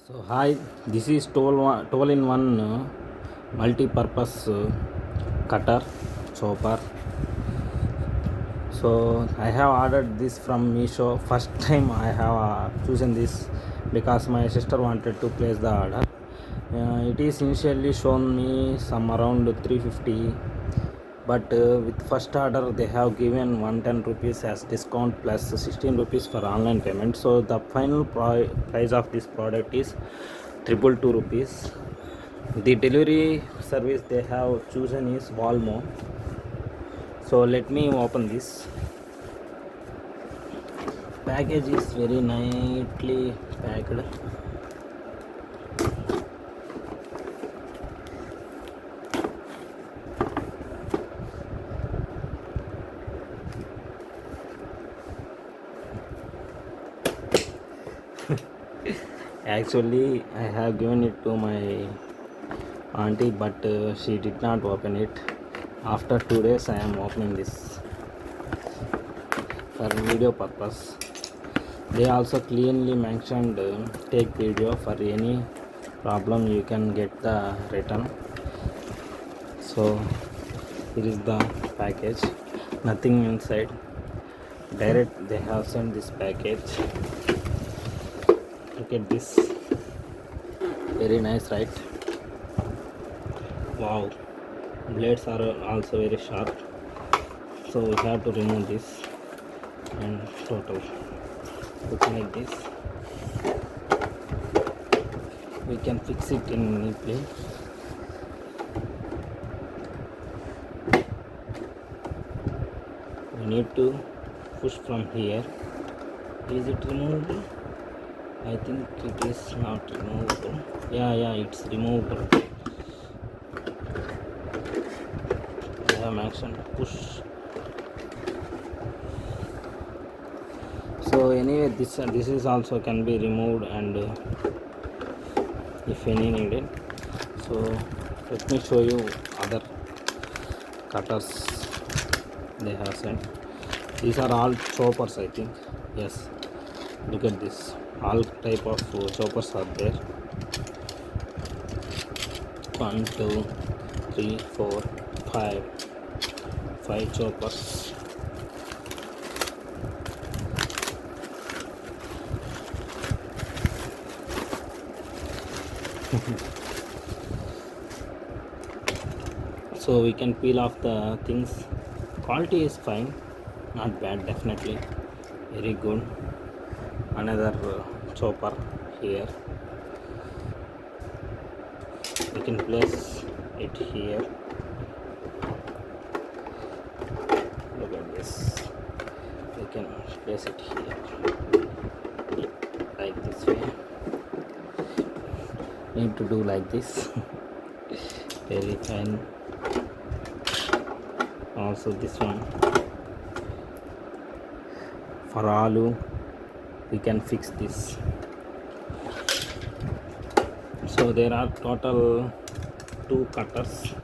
So hi, this is tool in one multi-purpose cutter chopper. So I have ordered this from Meesho. First time I have chosen this because my sister wanted to place the order. It is initially shown me some around 350, but with first order they have given 110 rupees as discount plus 16 rupees for online payment. So the final price of this product is 222 rupees. The delivery service they have chosen is Walmo. So let me open this. Package is very nicely packed. Actually I have given it to my auntie, but she did not open it. After 2 days I am opening this for video purpose. They also clearly mentioned take video. For any problem you can get the return. So here is the package, nothing inside, direct they have sent this package. Look at this, very nice, right? Wow, blades are also very sharp, so we have to remove this and total looking like this. We can fix it in neatly. We need to push from here. Is it removable? I think it is not removable. Yeah, it's removable. I have action push. So anyway, this is also can be removed, and if any needed. So let me show you other cutters they have sent. These are all choppers, I think. Yes, look at this, all type of choppers are there. 1 2 3 4 5 choppers. So we can peel off the things. Quality is fine, not bad, definitely very good. Another chopper here, we can place it here. Look at this, we can place it here like this way. Need to do like this. Very fine. Also this one for aloo, we can fix this. So there are total 2 cutters,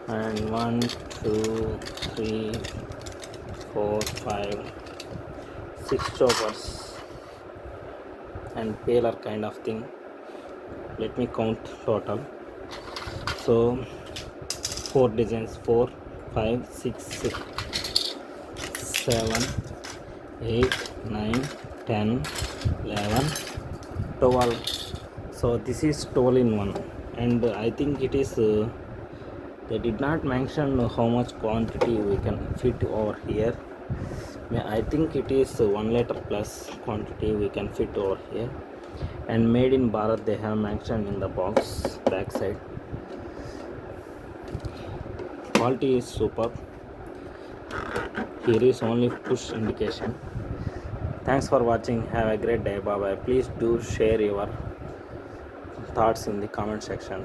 and 1 2 3 4 5 6 choppers and peeler kind of thing. Let me count total. So 4 designs, 4 5 6 7 8 9 10 11 12. So this is tool in one, and I think it is they did not mention how much quantity we can fit over here. I think it is 1 liter plus quantity we can fit over here, and made in Bharat they have mentioned in the box back side. Quality is superb. Here is only push indication. Thanks for watching. Have a great day. Bye bye. Please do share your thoughts in the comment section.